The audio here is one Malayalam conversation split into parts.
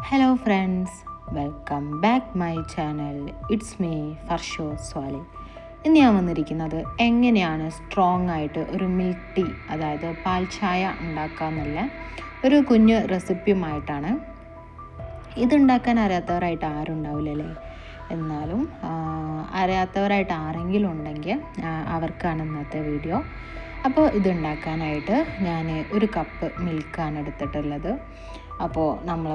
Hello friends, welcome back my channel. It's me Farsho Swali. ഇന്ന് ഞാൻ വന്നിരിക്കുന്നത് എങ്ങനെയാണ് സ്ട്രോങ് ആയിട്ട് ഒരു മിൽക്ക് ടീ, അതായത് പാൽ ചായ ഉണ്ടാക്കാമെന്നുള്ള ഒരു കുഞ്ഞു റെസിപ്പിയുമായിട്ടാണ്. ഇതുണ്ടാക്കാൻ അറിയാത്തവരായിട്ട് ആരും ഉണ്ടാവില്ലല്ലേ. എന്നാലും അറിയാത്തവരായിട്ട് ആരെങ്കിലും ഉണ്ടെങ്കിൽ അവർക്കാണ് ഇന്നത്തെ വീഡിയോ. അപ്പോൾ ഇതുണ്ടാക്കാനായിട്ട് ഞാൻ ഒരു കപ്പ് മിൽക്കാണ് എടുത്തിട്ടുള്ളത്. അപ്പോൾ നമ്മൾ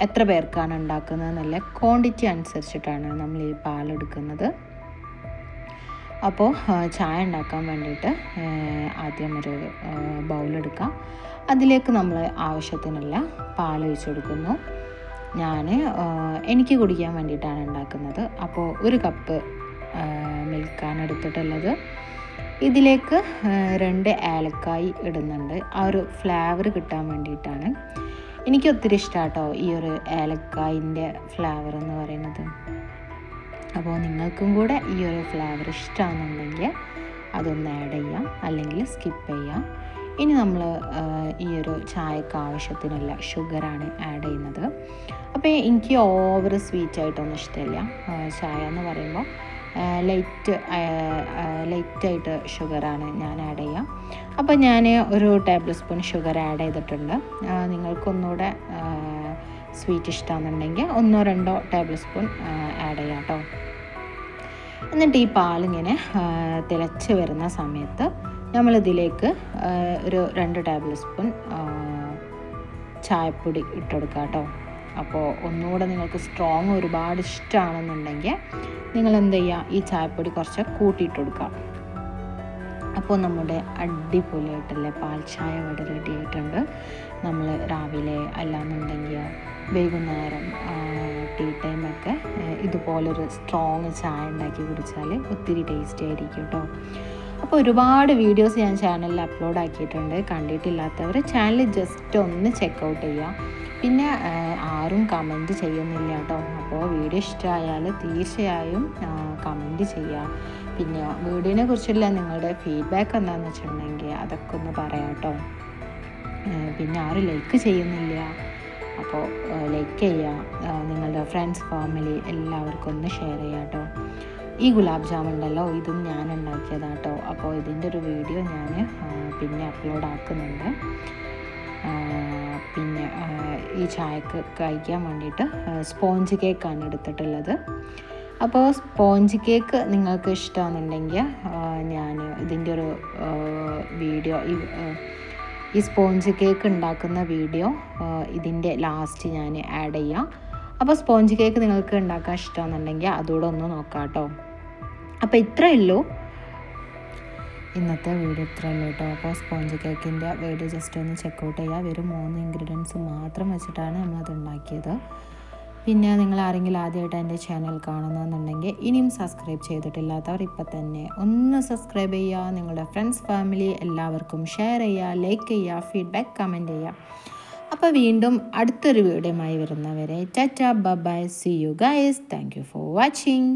എത്ര പേർക്കാണ് ഉണ്ടാക്കുന്നതെന്നുള്ള ക്വാണ്ടിറ്റി അനുസരിച്ചിട്ടാണ് നമ്മൾ ഈ പാലെടുക്കുന്നത്. അപ്പോൾ ചായ ഉണ്ടാക്കാൻ വേണ്ടിയിട്ട് ആദ്യം ഒരു ബൗളെടുക്കാം. അതിലേക്ക് നമ്മൾ ആവശ്യത്തിനുള്ള പാൽ ഒഴിച്ച് കൊടുക്കുന്നു. എനിക്ക് കുടിക്കാൻ വേണ്ടിയിട്ടാണ് ഉണ്ടാക്കുന്നത്. അപ്പോൾ ഒരു കപ്പ് മിൽക്കാണ് എടുത്തിട്ടുള്ളത്. ഇതിലേക്ക് 2 ഏലക്കായ് ഇടുന്നുണ്ട്. ആ ഒരു ഫ്ലേവർ കിട്ടാൻ വേണ്ടിയിട്ടാണ്. എനിക്ക് ഒത്തിരി ഇഷ്ടമാണ് കേട്ടോ ഈ ഒരു ഏലക്കായിൻ്റെ ഫ്ലേവർ എന്ന് പറയുന്നത്. അപ്പോൾ നിങ്ങൾക്കും കൂടെ ഈ ഒരു ഫ്ലേവർ ഇഷ്ടമാണെന്നുണ്ടെങ്കിൽ അതൊന്ന് ആഡ് ചെയ്യാം, അല്ലെങ്കിൽ സ്കിപ്പ് ചെയ്യാം. ഇനി നമ്മൾ ഈ ഒരു ചായക്ക് ആവശ്യത്തിനുള്ള ഷുഗറാണ് ആഡ് ചെയ്യുന്നത്. അപ്പോൾ എനിക്ക് ഓവർ സ്വീറ്റായിട്ടൊന്നും ഇഷ്ടമില്ല. ചായ എന്ന് പറയുമ്പോൾ ലൈറ്റായിട്ട് ഷുഗറാണ് ഞാൻ ആഡ് ചെയ്യാം. അപ്പോൾ ഞാൻ ഒരു ടേബിൾ സ്പൂൺ ഷുഗർ ആഡ് ചെയ്തിട്ടുണ്ട്. നിങ്ങൾക്കൊന്നുകൂടെ സ്വീറ്റ് ഇഷ്ടമാണെന്നുണ്ടെങ്കിൽ 1-2 ടേബിൾ സ്പൂൺ ആഡ് ചെയ്യാം കേട്ടോ. എന്നിട്ട് ഈ പാലിങ്ങനെ തിളച്ച് വരുന്ന സമയത്ത് നമ്മളിതിലേക്ക് ഒരു 2 ടേബിൾ സ്പൂൺ ചായപ്പൊടി ഇട്ടെടുക്കാം കേട്ടോ. അപ്പോൾ ഒന്നുകൂടെ നിങ്ങൾക്ക് സ്ട്രോങ് ഒരുപാട് ഇഷ്ടമാണെന്നുണ്ടെങ്കിൽ നിങ്ങൾ എന്ത് ചെയ്യുക, ഈ ചായപ്പൊടി കുറച്ച് കൂട്ടിയിട്ട് കൊടുക്കാം. അപ്പോൾ നമ്മുടെ അടിപൊളിയായിട്ടുള്ള പാൽ ചായ ഇവിടെ റെഡി ആയിട്ടുണ്ട്. നമ്മൾ രാവിലെ അല്ലാന്നുണ്ടെങ്കിൽ വൈകുന്നേരം ടീ ടൈമൊക്കെ ഇതുപോലൊരു സ്ട്രോങ് ചായ ഉണ്ടാക്കി കുടിച്ചാൽ ഒത്തിരി ടേസ്റ്റി ആയിരിക്കും കേട്ടോ. അപ്പോൾ ഒരുപാട് വീഡിയോസ് ഞാൻ ചാനലിൽ അപ്ലോഡ് ആക്കിയിട്ടുണ്ട്. കണ്ടിട്ടില്ലാത്തവർ ചാനൽ ജസ്റ്റ് ഒന്ന് ചെക്കൗട്ട് ചെയ്യുക. പിന്നെ ആരും കമൻറ്റ് ചെയ്യുന്നില്ല കേട്ടോ. അപ്പോൾ വീഡിയോ ഇഷ്ടമായാൽ തീർച്ചയായും കമൻറ്റ് ചെയ്യുക. പിന്നെ വീഡിയോനെ കുറിച്ചുള്ള നിങ്ങളുടെ ഫീഡ്ബാക്ക് എന്താണെന്ന് വെച്ചിട്ടുണ്ടെങ്കിൽ അതൊക്കെ ഒന്ന് പറയാം കേട്ടോ. പിന്നെ ആരും ലൈക്ക് ചെയ്യുന്നില്ല, അപ്പോൾ ലൈക്ക് ചെയ്യുക. നിങ്ങളുടെ ഫ്രണ്ട്സ്, ഫാമിലി എല്ലാവർക്കും ഒന്ന് ഷെയർ ചെയ്യുക കേട്ടോ. ഈ ഗുലാബ് ജാമുൻ ഉണ്ടല്ലോ, ഇതും ഞാൻ ഉണ്ടാക്കിയതാണ് കേട്ടോ. അപ്പോൾ ഇതിൻ്റെ ഒരു വീഡിയോ ഞാൻ പിന്നെ അപ്ലോഡ് ആക്കുന്നുണ്ട്. പിന്നെ ഈ ചായക്ക് കഴിക്കാൻ വേണ്ടിയിട്ട് സ്പോഞ്ച് കേക്കാണ് എടുത്തിട്ടുള്ളത്. അപ്പോൾ സ്പോഞ്ച് കേക്ക് നിങ്ങൾക്ക് ഇഷ്ടമാണെന്നുണ്ടെങ്കിൽ ഞാൻ ഇതിൻ്റെ ഒരു വീഡിയോ, ഈ സ്പോഞ്ച് കേക്ക് ഉണ്ടാക്കുന്ന വീഡിയോ ഇതിൻ്റെ ലാസ്റ്റ് ഞാൻ ആഡ് ചെയ്യാം. അപ്പോൾ സ്പോഞ്ച് കേക്ക് നിങ്ങൾക്ക് ഉണ്ടാക്കാൻ ഇഷ്ടമാണെന്നുണ്ടെങ്കിൽ അതുകൂടെ ഒന്ന് നോക്കാം കേട്ടോ. അപ്പോൾ ഇത്രയേ ഉള്ളൂ ഇന്നത്തെ വീഡിയോ, ഇത്രയേ ഉള്ളൂ കേട്ടോ. അപ്പോൾ സ്പോഞ്ച് കേക്കിൻ്റെ വീഡിയോ ജസ്റ്റ് ഒന്ന് ചെക്കൗട്ട് ചെയ്യുക. വെറും 3 ഇൻഗ്രീഡിയൻസ് മാത്രം വെച്ചിട്ടാണ് നമ്മളത് ഉണ്ടാക്കിയത്. പിന്നെ നിങ്ങൾ ആരെങ്കിലും ആദ്യമായിട്ട് എൻ്റെ ചാനൽ കാണുന്നതെന്നുണ്ടെങ്കിൽ ഇനിയും സബ്സ്ക്രൈബ് ചെയ്തിട്ടില്ലാത്തവർ ഇപ്പം തന്നെ ഒന്ന് സബ്സ്ക്രൈബ് ചെയ്യുക. നിങ്ങളുടെ ഫ്രണ്ട്സ്, ഫാമിലി എല്ലാവർക്കും ഷെയർ ചെയ്യുക, ലൈക്ക് ചെയ്യുക, ഫീഡ്ബാക്ക് കമൻറ്റ് ചെയ്യുക. അപ്പോൾ വീണ്ടും അടുത്തൊരു വീഡിയോയുമായി വരുന്നവരെ ടാറ്റാ, bye bye, see you guys. Thank you for watching.